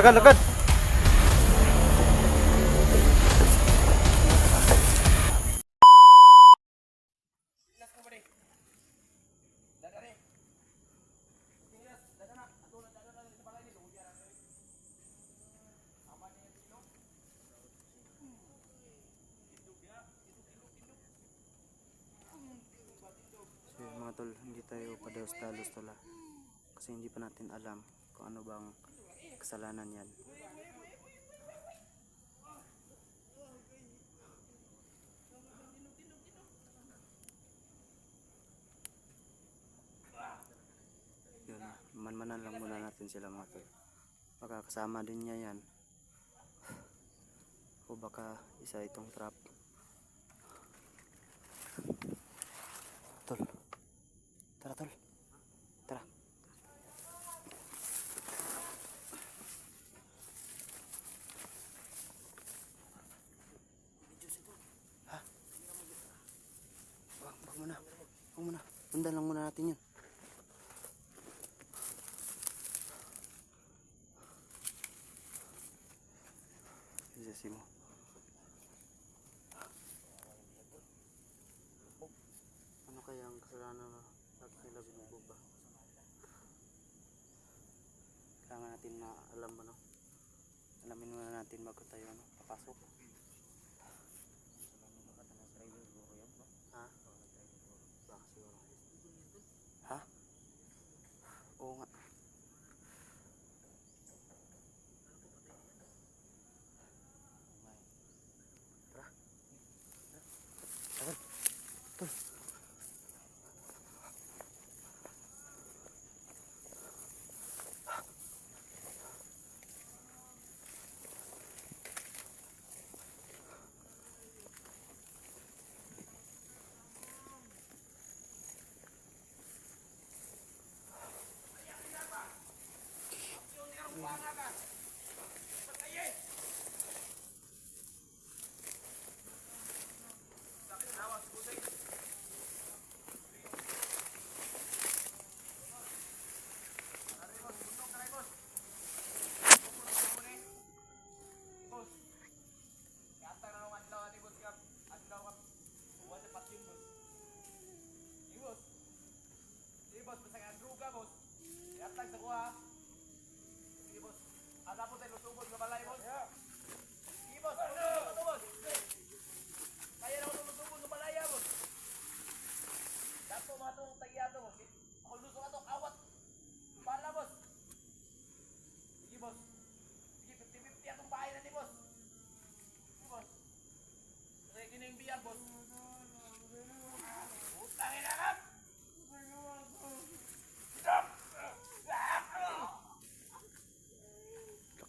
Lakad, lakad. So mga tol, hindi tayo padalos-dalos tol ha. Kasi hindi pa natin alam kung ano bang kasalanan yan. Yun, manmanan lang muna natin sila mga tol. Baka kasama din niya yan. O baka isa itong trap. Tol. Tara tol. Tara. Ha? Wag muna. Wag muna. Sundan lang muna natin yun. Isasi mo. Ano kaya ang kasalanan na nila binubog ba? Kailangan natin na alam ba no? Alamin muna natin bago tayo ano, papasok. Ha? Baka siguro. Ha? Oo nga. Tara. Tara. Tol.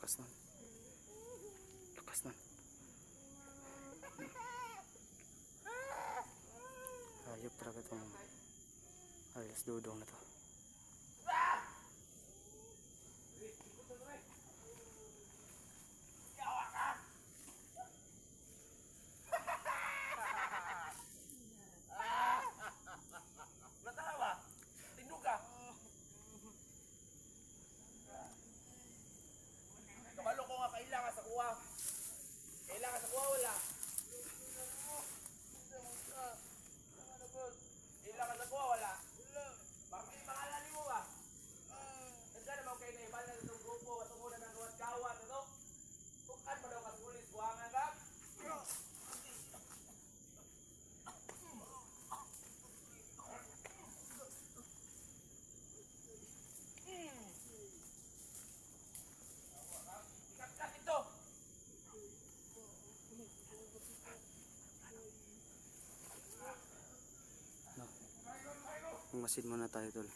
Lakas nun. Lakas nun. Hayop talaga itong Alias Dudong na to. Masid muna tayo tol.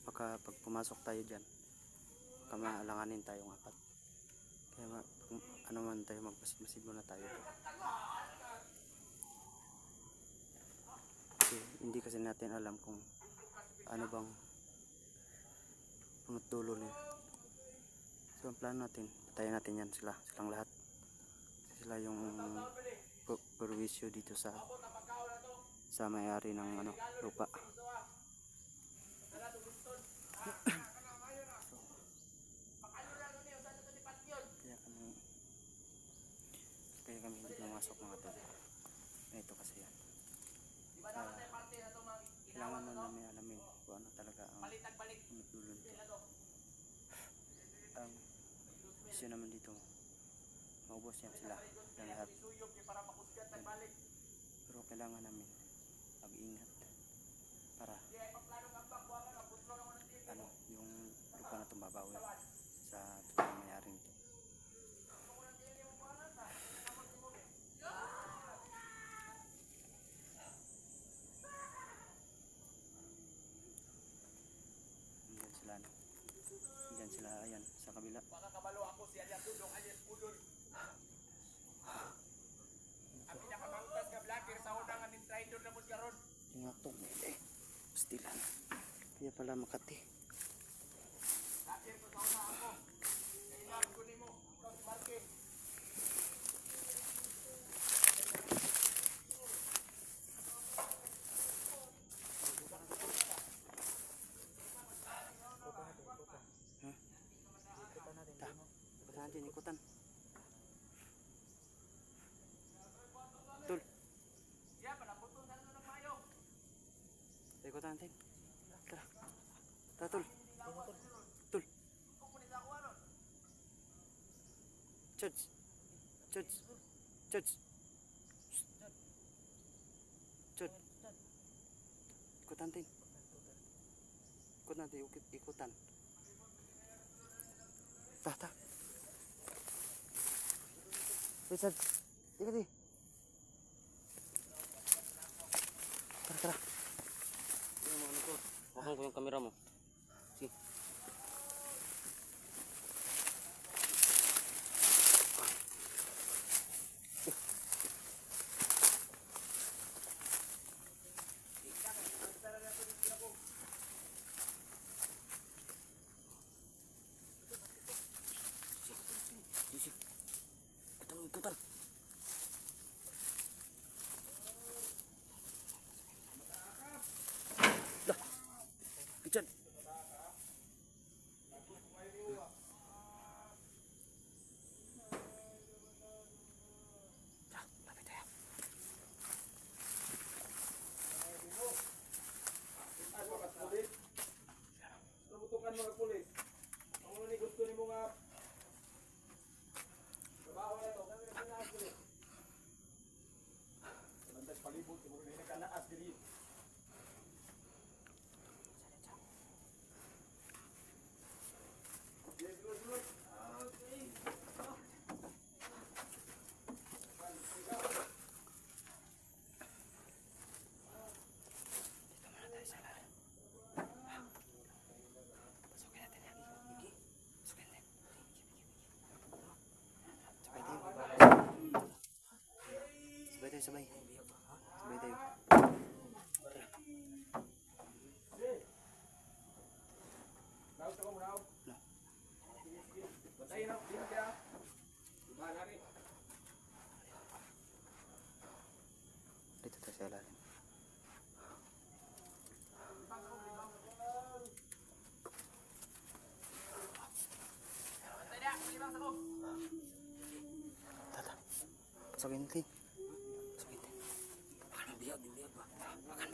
Baka pag pumasok tayo dyan, baka maalanganin tayong apat. Kaya ano man tayo, magmasid muna tayo. Kasi hindi kasi natin alam kung ano bang punot dulo nila. So ang plano natin, patayin natin yan silang lahat. Kasi sila yung perwisyo dito sa may-ari ng ano, lupa. papasok mga tol. Ito kasi yan. Kailangan mo namin alamin kung ano talaga ang nagdulot ito. Ang isyu naman dito, maubos yan sila ng lahat. Yan. Pero kailangan namin mag-ingat para ano, yung lupa na tumabawi sa totoong may-ari nito. Diyan sila, ayan, sa kabila. Makakabalo ako si Alias Dudong alias Udol. Ang pinakamangkas nga vlogger sa unang aning trader na mong karon. Tingatong, pastilan. Kaya pala Makati. Vlogger ko sa una ako. Kailangan ko nimo, ikaw si Marque. Natin ikutan. Tul. Siya panaputon sa ng mayo. Ikutan natin. Tara. Tara tul. Tul. Church. Church. Church. Church. Ikutan natin. Ikutan natin. Ikutan. Tah. Richard, ikut nih. Tara. Ini mau nukul. Hawakan ko yung kamera mo. Sige. Ikutan. Dah. Richard. Dah, lapit tayo. Tubutukan mga pulis. Ang ni gusto nimo nga trabaho na to, kami na pulis. Landas palibot, mo ni nakanaas diri. Sabay tayo. Naus ako muna. No. Batayin na, dito kaya. Iba na rin. Dito tayo sa ilalim. Bantay na, malibang sa ko. Tata. Pasok natin. Makan mabiyag ba? Makan.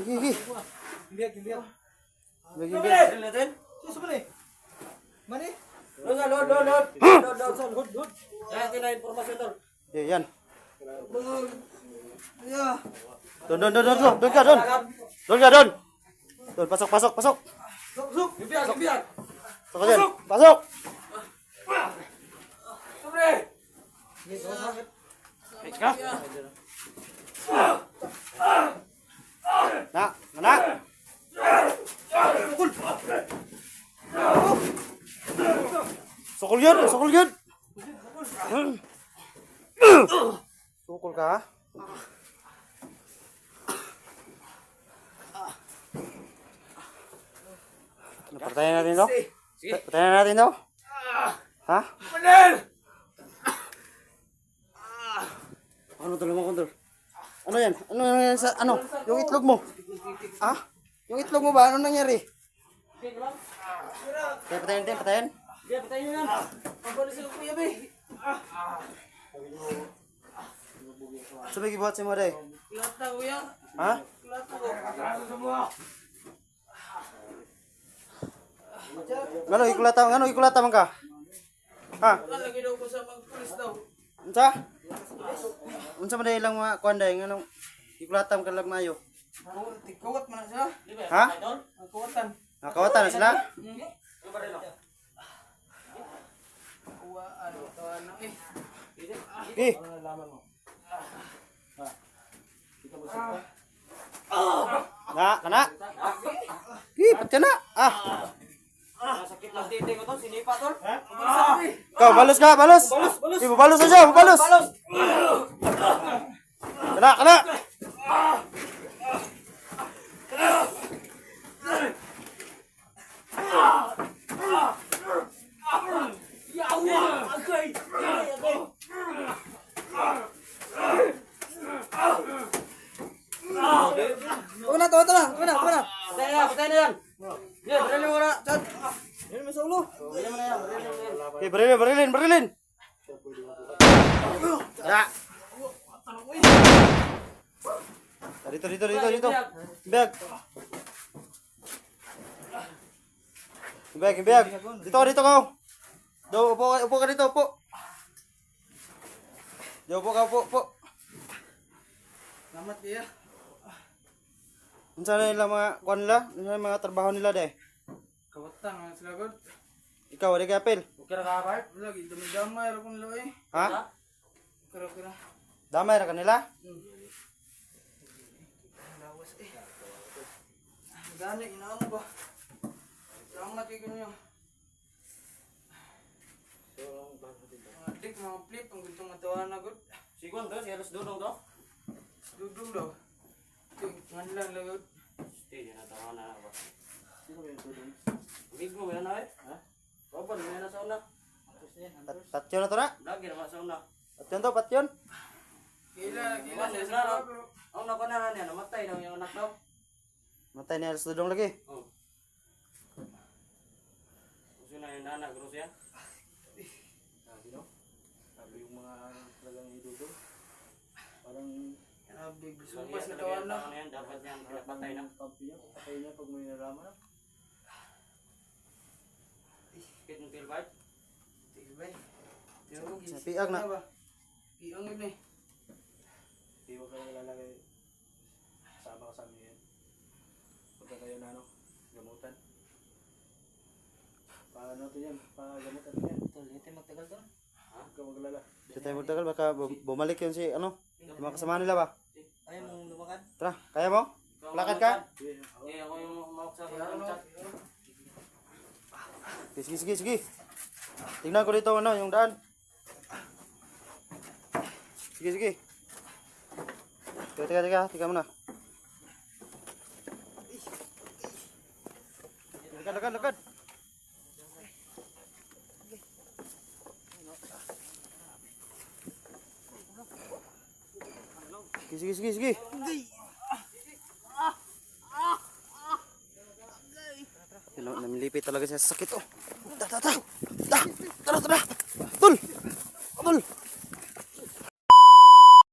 Gigi. Biyak. Bagi. Natin? Suso ba ni? Mani? Lod. Yan, ito na informasyon tol. Yan. Doon ka, doon. Doon ka, doon. Doon, pasok. Sok! Bibiyag! Pasok dyan, pasok. Sobre! Nak. Sukul yun. Sukul ka, ha? Patayin natin to? Patayin natin to? Ha? Manel! Ano to naman, Kondor? Ano yan? Ano yan sa, ano? Yung itlog mo? Ha? Yung itlog mo ba? Ano nangyari? Kaya patayin natin, patayin? Patayin nyo yan. Pabalis ako kuya, be. Sabi gibuhat si mo, day? Kulata, kuya. Ha? Kulata ko. Kulata sa mga. Ngano ikulata man ka? Ha? Lagi daw ko sa mga pulis daw. Unsa? Unsa man day lang mga kuan day ngano ikulata man kalag maayo? Tikawat man na siya. Ha? Ang kawatan. Nakawatan na sila? Kuha, ano, tawa na eh. Okay. Kana. Patya na. Sakit lang titi ko to, sinipa tol. Ikaw, balos ka, balos. Balos na siya, balos. Kana. Kuna. Patay na yan. Yan, berali mo na. Chad. Yan mo sa ulo. Okay, barilin. Ya. Dito. Biag. Dito ka. Upo ka dito, upo. Upo. Selamat ya. Unsa na nila mga kuan nila? Unsa na mga trabaho nila day? Kawatan ang silagod. Ikaw, wala ka apel? Kira ka ba? Lagi damay ra kun lo eh. Ha? Kira. Damay ra kanila? Lawas eh. Gani inaamo ba? Selamat kay kanyo. Adik mga flip ang gustong matawa na gud. Sigon to, si Alos Dudong to. Dudong daw. Nganlang lagod. Hindi na tawa na ba. Sino ba yung Dudong? Big mo yan ay? Ha? Robon, may na sa una. Patyon na to na? Lagi naman sa una. Patyon. Gila Mas, sa na, ang nakunahan niya, namatay daw yung anak daw. Matay niya sa dudong lagi. Oh. Gusto na yung anak, gros yan. Sabi yung mga talagang idudong. Parang Big Lagi sumpas na talaga tawa yung na. tao na yan, dapat yan, patay na. patay niya pag may naraman na. Kit mo feel bite? Sige bay. Sa piag na. Piang yun eh. Hindi ko kayo lalagay. Sama ka sa amin yan. Pagka kayo na gamutan. Paano ito yan? Pagamutan yan. Ito magtagal to. Huwag ka maglala. Hindi tayo magtagal. Baka bumalik yun si yung mga kasama nila ba? Ayaw mong lumakad. Tara, kaya mo? Lakad ka? Hindi, ako yung umawak sa chat. Sige. Tingnan ko dito yung daan. Sige. Teka muna. Lakad. Sige. Namilipit talaga siya sa sakit. Tara.